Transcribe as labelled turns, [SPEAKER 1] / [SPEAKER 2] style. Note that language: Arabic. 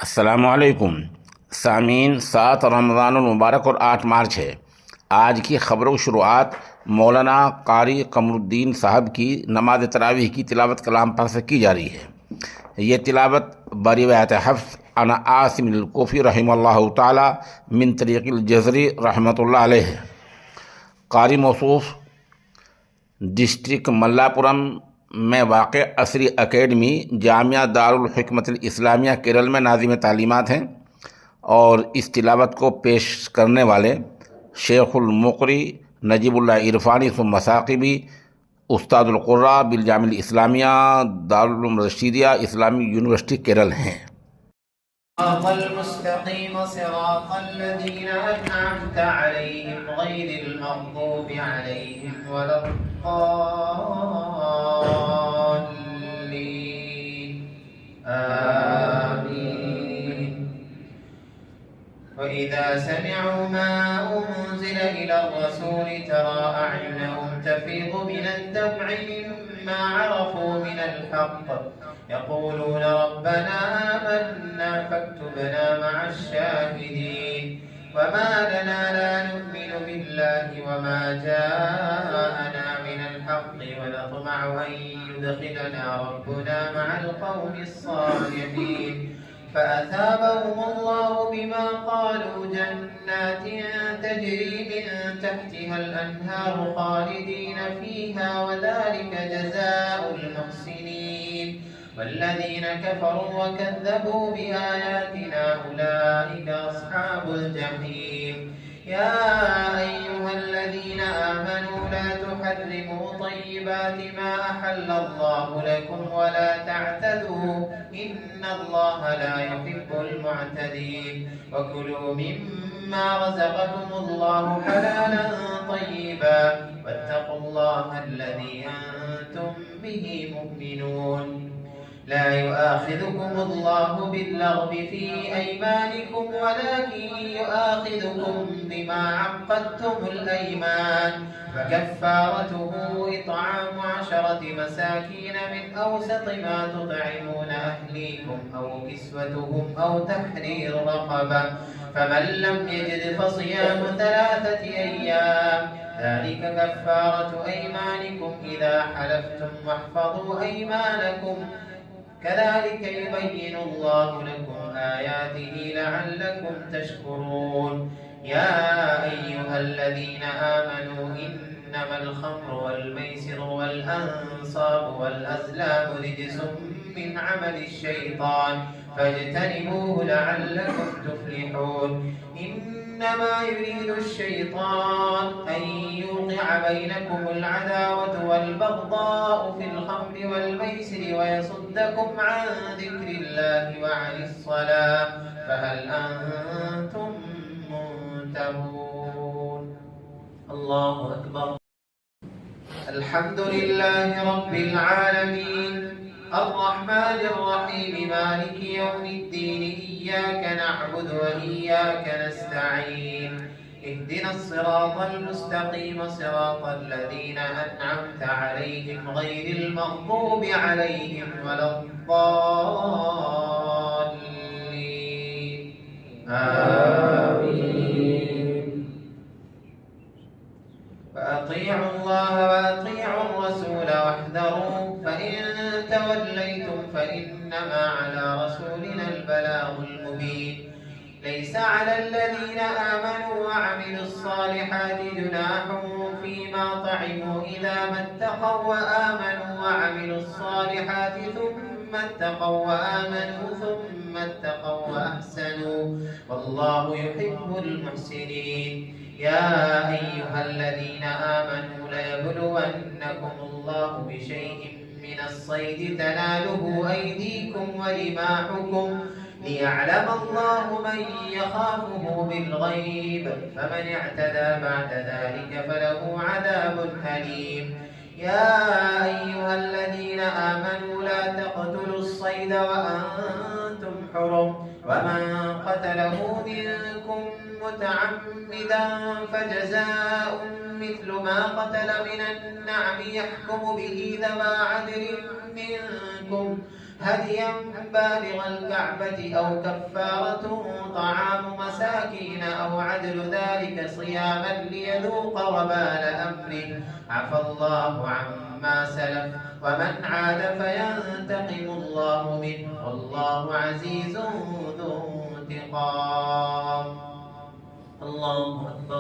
[SPEAKER 1] अस्सलामुअलैकुम सामीन। 7 रमज़ानुल मुबारक और 8 मार्च है। आज की ख़बरों की शुरुआत मौलाना कारी कमरुद्दीन साहब की नमाज तरावीह की तिलावत कलाम पाक से की जा रही है। ये तिलावत बरिवायत हफ्स अन आसिम अल कोफ़ी रहमतुल्लाह ताला मिन तरीक़िल जज़री रहमतुल्लाह अलैह है। कारी मौसूफ़ डिस्ट्रिक्ट मल्लापुरम में वाक़ असरी एकेडमी जामिया दारुल हिकमतुल इस्लामिया केरल में नाज़िम तालीमात हैं और इस तिलावत को पेश करने वाले शेखुल मुक़री नजीबुल्लाह इरफ़ानी सुम्मा साक़िबी उस्तादुल क़ुर्रा बिल जामिल इस्लामिया दारुल उलूम रशीदिया इस्लामिक यूनिवर्सिटी केरल हैं।
[SPEAKER 2] المستقيم صراط الذين أنعمت عليهم غير المغضوب عليهم ولا الضالين آمين. وإذا سمعوا ما أنزل إلى الرسول ترى أعينهم تفيض من الدمع مما عرفوا من الحق يقولون ربنا آمنا فاكتبنا مع الشاهدين. وما لنا لا نؤمن بالله وما جاءنا من الحق ونطمع أن يدخلنا ربنا مع القوم الصالحين. فأثابهم الله بما قالوا جنات تجري من تحتها الأنهار خالدين فيها وذلك جزاء المحسنين. والذين كفروا وكذبوا بآياتنا أولئك أصحاب الجحيم. يا أيها الذين آمنوا لا تحرموا طيبات ما أحل الله لكم ولا تعتدوا إن الله لا يحب المعتدين. وكلوا مما رزقكم الله حلالا طيبا واتقوا الله الذي أنتم به مؤمنون. لا يؤاخذكم الله باللغو في أيمانكم ولكن يؤاخذكم بما عقدتم الأيمان. فكفارته إطعام 10 مساكين من أوسط ما تطعمون أهليكم أو كسوتهم أو تحرير رقبة فمن لم يجد فصيام 3 أيام ذلك كفارة أيمانكم إذا حلفتم واحفظوا أيمانكم كذلك يبين الله لكم آياته لعلكم تشكرون. يا أيها الذين آمنوا إنما الخمر والميسر والأنصاب والأزلام رجس من عمل الشيطان فاجتنبوه لعلكم تفلحون. إنما يريد الشيطان أن يوقع بينكم العداوة والبغضاء في الخمر والميسر ويصدكم عن ذكر الله وعن الصلاة فهل أنتم منتهون؟ الله أكبر. الحمد لله رب العالمين الرحمن الرحيم مالك يوم الدين إياك نعبد وإياك نستعين. اهدنا الصراط المستقيم صراط الذين أنعمت عليهم غير المغضوب عليهم ولا الضالين آمين. فأطيعوا الله وأطيعوا الرسول واحذروا فإن توليتم فإنما على رسولنا البلاغ المبين. ليس على الذين آمنوا وعملوا الصالحات جناح فيما طعموا إذا ما اتقوا وآمنوا وعملوا الصالحات ثم اتقوا وآمنوا ثم اتقوا وأحسنوا والله يحب المحسنين. يا أيها الذين آمنوا ليبلونكم الله بشيء من الصيد تناله أيديكم ورماحكم ليعلم الله من يخافه بالغيب فمن اعتدى بعد ذلك فله عذاب أليم. يا أيها الذين آمنوا لا تقتلوا الصيد وأنتم حرم ومن قتله منكم متعمدا فجزاء مثل ما قتل من النعم يحكم به ذوى عدل منكم هديا بالغ الكعبة أو كفارة طعام مساكين أو عدل ذلك صياما ليذوق وبال أمره. عفى الله عما سلف ومن عاد فينتقم الله منه والله عزيز ذو انتقام. الله أكبر.